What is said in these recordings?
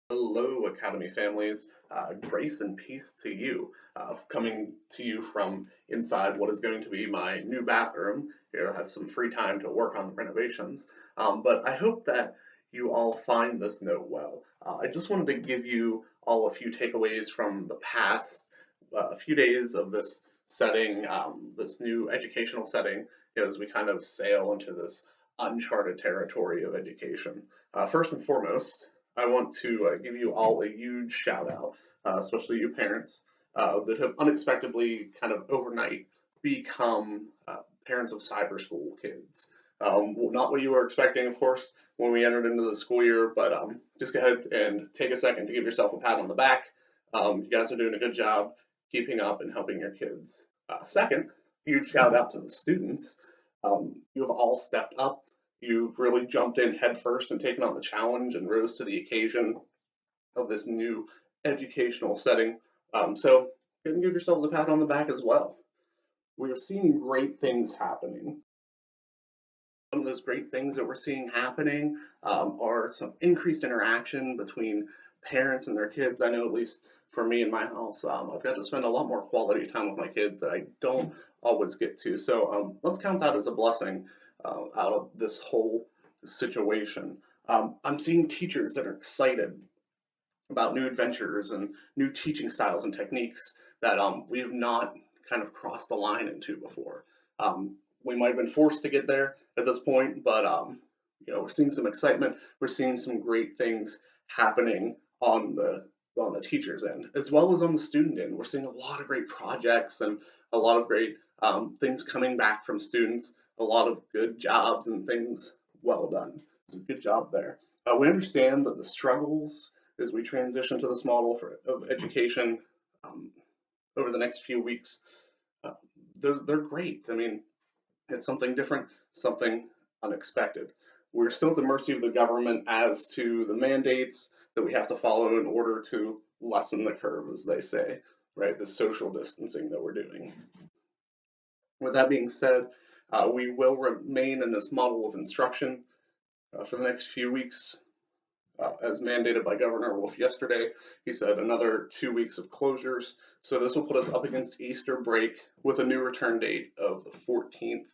Hello, Academy families. Grace and peace to you. Coming to you from inside what is going to be my new bathroom. Here, I have some free time to work on the renovations. But I hope that you all find this note well. I just wanted to give you all a few takeaways from the past few days of this setting, this new educational setting, as we kind of sail into this uncharted territory of education. First and foremost, I want to give you all a huge shout out, especially you parents that have unexpectedly kind of overnight become parents of cyber school kids. Well, not what you were expecting, of course, when we entered into the school year, but just go ahead and take a second to give yourself a pat on the back. You guys are doing a good job keeping up and helping your kids. Second, huge shout out to the students. You have all stepped up. You've really jumped in headfirst and taken on the challenge and rose to the occasion of this new educational setting. So, you can give yourselves a pat on the back as well. We are seeing great things happening. Some of those great things that we're seeing happening are some increased interaction between parents and their kids. I know, at least for me in my house, I've got to spend a lot more quality time with my kids that I don't always get to. So let's count that as a blessing out of this whole situation. I'm seeing teachers that are excited about new adventures and new teaching styles and techniques that we have not kind of crossed the line into before. We might have been forced to get there at this point, but we're seeing some excitement. We're seeing some great things happening on the teachers end as well as on the student end. We're seeing a lot of great projects and a lot of great things coming back from students. A lot of good jobs and things well done. So good job there. We understand that the struggles as we transition to this model of education um, over the next few weeks, uh, they're great. I mean, it's something different, something unexpected. We're still at the mercy of the government as to the mandates that we have to follow in order to lessen the curve, as they say, right? The social distancing that we're doing. With that being said, we will remain in this model of instruction for the next few weeks as mandated by Governor Wolf yesterday. He said another 2 weeks of closures. So this will put us up against Easter break with a new return date of the 14th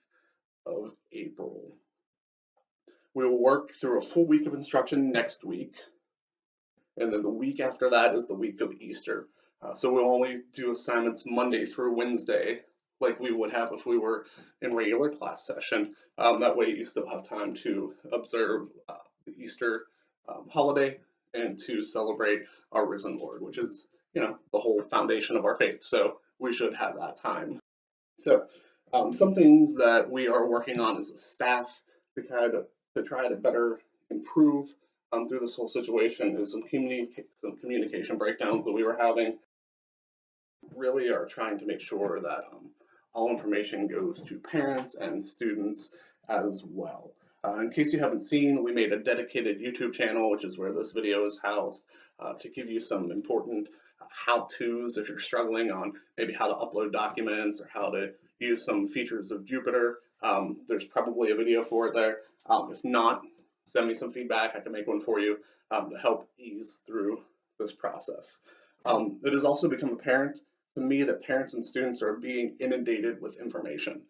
of April. We will work through a full week of instruction next week, and then the week after that is the week of Easter. So we'll only do assignments Monday through Wednesday, like we would have if we were in regular class session. That way, you still have time to observe the Easter holiday and to celebrate our risen Lord, which is, the whole foundation of our faith. So we should have that time. So, some things that we are working on as a staff to try to better improve through this whole situation is some communication breakdowns that we were having. Really are trying to make sure that all information goes to parents and students as well. In case you haven't seen, we made a dedicated YouTube channel, which is where this video is housed, to give you some important how-tos if you're struggling on maybe how to upload documents or how to use some features of Jupyter. There's probably a video for it there. If not, send me some feedback. I can make one for you to help ease through this process. It has also become apparent to me that parents and students are being inundated with information.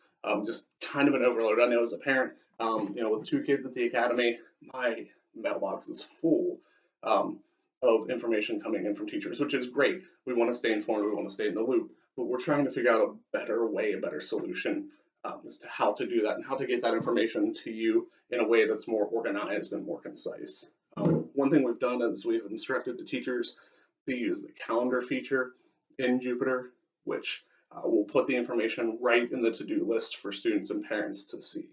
Just kind of an overload. I know as a parent, with 2 kids at the academy, my mailbox is full of information coming in from teachers, which is great. We want to stay informed, we want to stay in the loop, but we're trying to figure out a better way, a better solution as to how to do that and how to get that information to you in a way that's more organized and more concise. One thing we've done is we've instructed the teachers to use the calendar feature in Jupyter, which will put the information right in the to-do list for students and parents to see.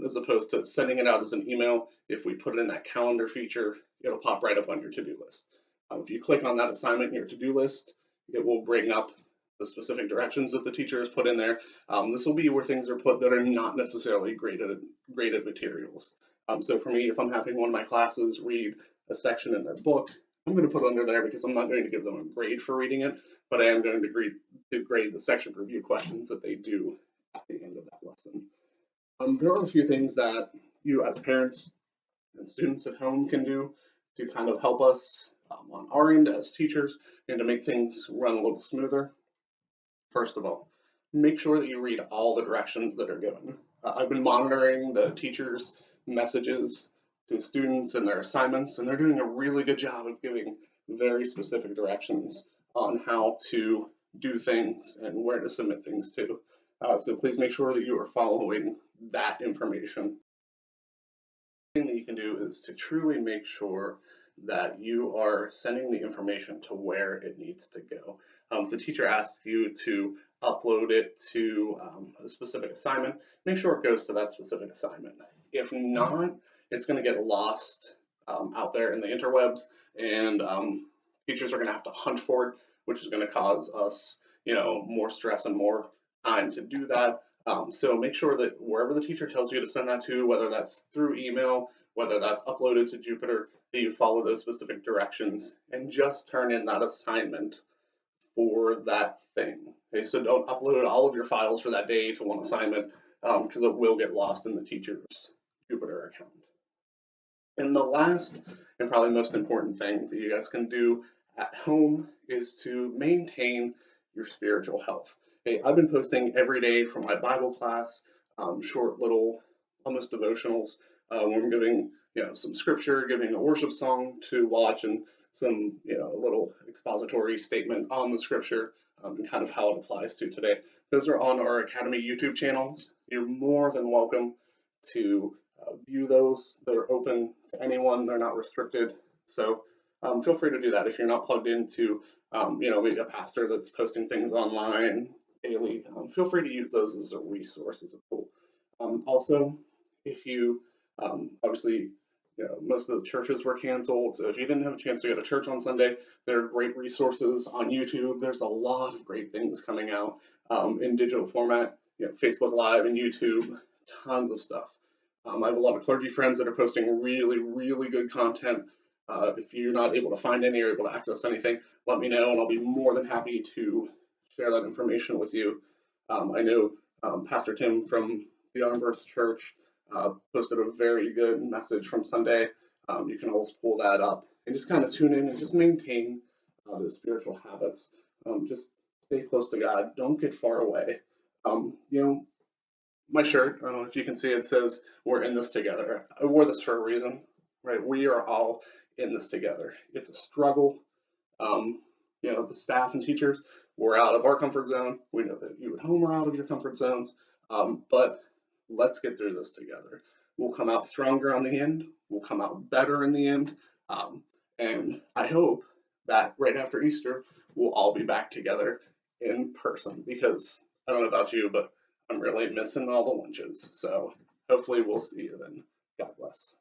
As opposed to sending it out as an email, if we put it in that calendar feature, it'll pop right up on your to-do list. If you click on that assignment in your to-do list, it will bring up the specific directions that the teacher has put in there. This will be where things are put that are not necessarily graded materials. So for me, if I'm having one of my classes read a section in their book, I'm going to put it under there because I'm not going to give them a grade for reading it, but I am going to grade the section review questions that they do at the end of that lesson. There are a few things that you as parents and students at home can do to kind of help us on our end as teachers and to make things run a little smoother. First of all, make sure that you read all the directions that are given. I've been monitoring the teachers' messages to students and their assignments, and they're doing a really good job of giving very specific directions on how to do things and where to submit things to. So please make sure that you are following that information. The thing that you can do is to truly make sure that you are sending the information to where it needs to go. If the teacher asks you to upload it to a specific assignment, make sure it goes to that specific assignment. If not, it's going to get lost out there in the interwebs, and teachers are going to have to hunt for it, which is going to cause us, more stress and more time to do that. So make sure that wherever the teacher tells you to send that to, whether that's through email, whether that's uploaded to Jupyter, that you follow those specific directions and just turn in that assignment for that thing. Okay, so don't upload all of your files for that day to one assignment because it will get lost in the teacher's Jupyter account. And the last and probably most important thing that you guys can do at home is to maintain your spiritual health. Hey, I've been posting every day from my Bible class, short little almost devotionals when I'm giving some scripture, giving a worship song to watch, and some little expository statement on the scripture and kind of how it applies to today. Those are on our Academy YouTube channel. You're more than welcome to view those. They're open to anyone. They're not restricted. So feel free to do that if you're not plugged into, maybe a pastor that's posting things online daily. Feel free to use those as a resource, as a tool. Also, if you obviously, most of the churches were canceled, so if you didn't have a chance to go to church on Sunday, there are great resources on YouTube. There's a lot of great things coming out in digital format, Facebook Live and YouTube, tons of stuff. I have a lot of clergy friends that are posting really, really good content. If you're not able to find any or able to access anything, let me know, and I'll be more than happy to share that information with you. I know Pastor Tim from the Armburst Church posted a very good message from Sunday. You can always pull that up and just kind of tune in and just maintain the spiritual habits. Just stay close to God. Don't get far away. My shirt, I don't know if you can see it, says we're in this together. I wore this for a reason, right? We are all in this together. It's a struggle. The staff and teachers, we're out of our comfort zone. We know that you at home are out of your comfort zones, but let's get through this together. We'll come out stronger on the end. We'll come out better in the end. And I hope that right after Easter, we'll all be back together in person, because I don't know about you, but I'm really missing all the lunches. So hopefully we'll see you then. God bless.